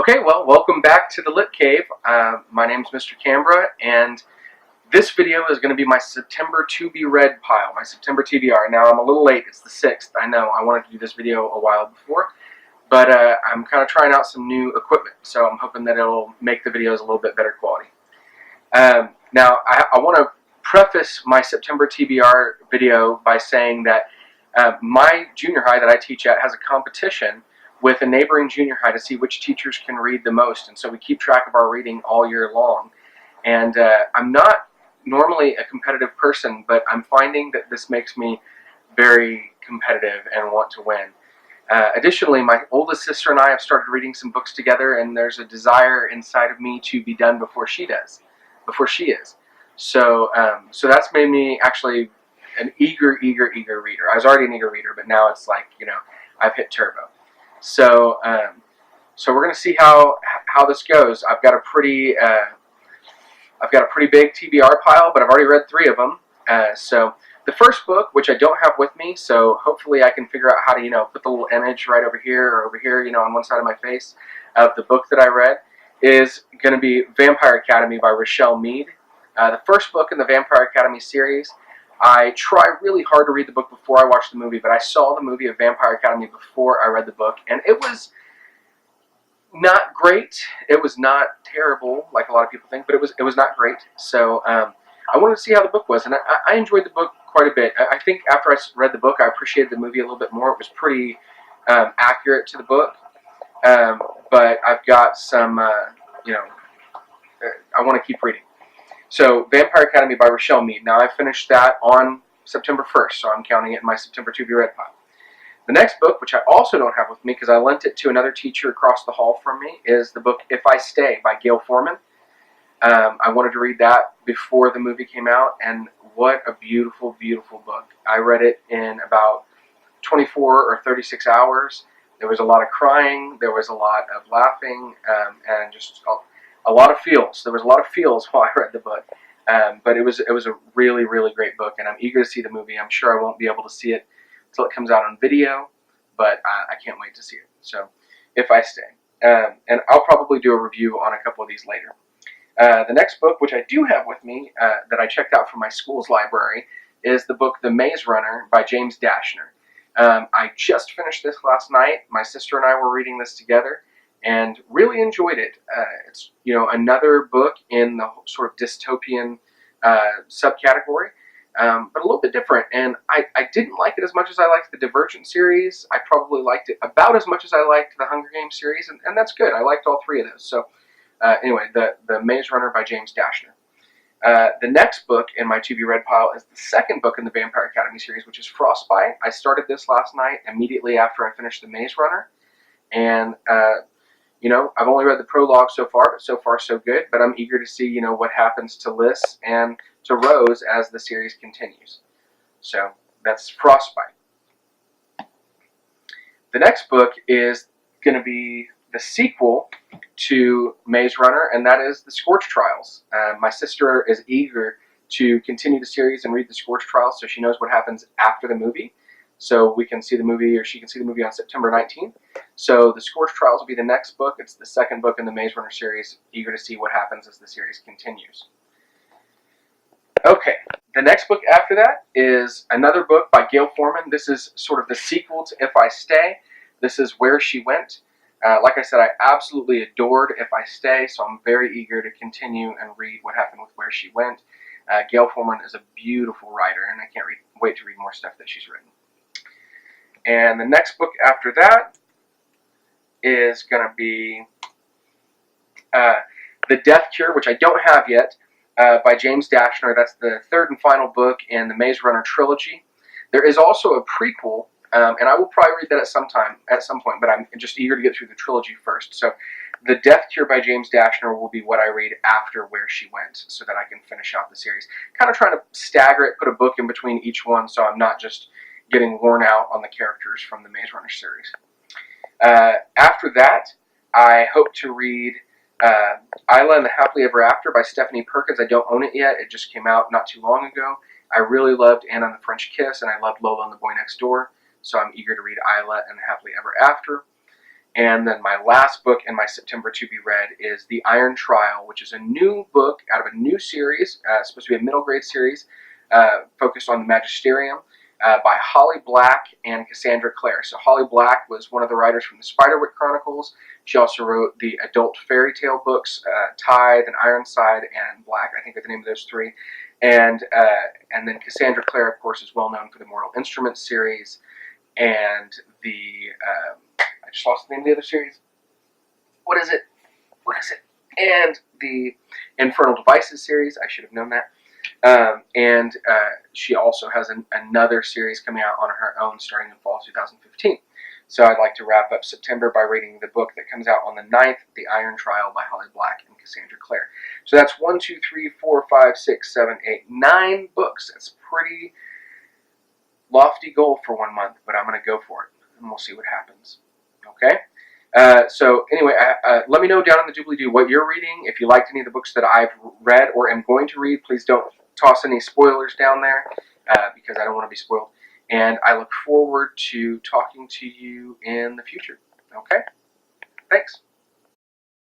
Okay, well, welcome back to the Lit Cave. My name is Mr. Cambra, and this video is going to be my September to be read pile, my September TBR. Now, I'm a little late. It's the 6th. I know. I wanted to do this video a while before, but I'm kind of trying out some new equipment, so I'm hoping that it'll make the videos a little bit better quality. Now, I want to preface my September TBR video by saying that my junior high that I teach at has a competition with a neighboring junior high to see which teachers can read the most, and so we keep track of our reading all year long. And I'm not normally a competitive person, but I'm finding that this makes me very competitive and want to win. Additionally, my oldest sister and I have started reading some books together, and there's a desire inside of me to be done before she is. So that's made me actually an eager reader. I was already an eager reader, but now it's like, I've hit turbo. So we're going to see how this goes. I've got a pretty big TBR pile, but I've already read 3 of them. So the first book, which I don't have with me, so hopefully I can figure out how to put the little image right over here or over here, on one side of my face of the book that I read, is going to be Vampire Academy by Rochelle Mead. The first book in the Vampire Academy series. I try really hard to read the book before I watch the movie, but I saw the movie of Vampire Academy before I read the book, and it was not great. It was not terrible, like a lot of people think, but it was not great. So I wanted to see how the book was, and I enjoyed the book quite a bit. I think after I read the book, I appreciated the movie a little bit more. It was pretty accurate to the book, but I've got some, I want to keep reading. So, Vampire Academy by Rochelle Mead. Now, I finished that on September 1st, so I'm counting it in my September to be read pile. The next book, which I also don't have with me because I lent it to another teacher across the hall from me, is the book If I Stay by Gail Forman. I wanted to read that before the movie came out, and what a beautiful, beautiful book. I read it in about 24 or 36 hours. There was a lot of crying, there was a lot of laughing, and just a lot of feels. There was a lot of feels while I read the book, but it was a really, really great book, and I'm eager to see the movie. I'm sure I won't be able to see it until it comes out on video, but I can't wait to see it. So, If I Stay, and I'll probably do a review on a couple of these later. The next book, which I do have with me, that I checked out from my school's library, is the book The Maze Runner by James Dashner. I just finished this last night. My sister and I were reading this together, and really enjoyed it. It's another book in the sort of dystopian subcategory, but a little bit different. And I didn't like it as much as I liked the Divergent series. I probably liked it about as much as I liked the Hunger Games series, and that's good. I liked all 3 of those. So anyway, the Maze Runner by James Dashner. The next book in my to be read pile is the second book in the Vampire Academy series, which is Frostbite. I started this last night immediately after I finished the Maze Runner, and I've only read the prologue so far, but so far so good. But I'm eager to see, what happens to Liz and to Rose as the series continues. So that's Frostbite. The next book is going to be the sequel to Maze Runner, and that is The Scorch Trials. My sister is eager to continue the series and read The Scorch Trials, so she knows what happens after the movie. So we can see the movie, or she can see the movie on September 19th. So The Scorch Trials will be the next book. It's the second book in the Maze Runner series. Eager to see what happens as the series continues. Okay, the next book after that is another book by Gail Forman. This is sort of the sequel to If I Stay. This is Where She Went. Like I said, I absolutely adored If I Stay, so I'm very eager to continue and read what happened with Where She Went. Gail Forman is a beautiful writer, and I can't wait to read more stuff that she's written. And the next book after that is going to be The Death Cure, which I don't have yet, by James Dashner. That's the 3rd and final book in the Maze Runner trilogy. There is also a prequel, and I will probably read that at some point, but I'm just eager to get through the trilogy first. So The Death Cure by James Dashner will be what I read after Where She Went, so that I can finish out the series. Kind of trying to stagger it, put a book in between each one, so I'm not just getting worn out on the characters from the Maze Runner series. After that, I hope to read Isla and the Happily Ever After by Stephanie Perkins. I don't own it yet. It just came out not too long ago. I really loved Anna and the French Kiss, and I loved Lola and the Boy Next Door, so I'm eager to read Isla and the Happily Ever After. And then my last book in my September to be read is The Iron Trial, which is a new book out of a new series. It's supposed to be a middle grade series focused on the magisterium by Holly Black and Cassandra Clare. So Holly Black was one of the writers from the Spiderwick Chronicles. She also wrote the adult fairy tale books, Tithe and Ironside and Black, I think are the name of those three. And then Cassandra Clare, of course, is well known for the Mortal Instruments series and the I just lost the name of the other series. What is it? And the Infernal Devices series. I should have known that. And she also has another series coming out on her own starting in fall 2015. So I'd like to wrap up September by reading the book that comes out on the 9th, The Iron Trial by Holly Black and Cassandra Clare. So that's 1, 2, 3, 4, 5, 6, 7, 8, 9 books. That's a pretty lofty goal for 1 month, but I'm going to go for it, and we'll see what happens. Okay? So anyway, let me know down in the doobly-doo what you're reading. If you liked any of the books that I've read or am going to read, please don't toss any spoilers down there because I don't want to be spoiled. And I look forward to talking to you in the future. Okay? Thanks.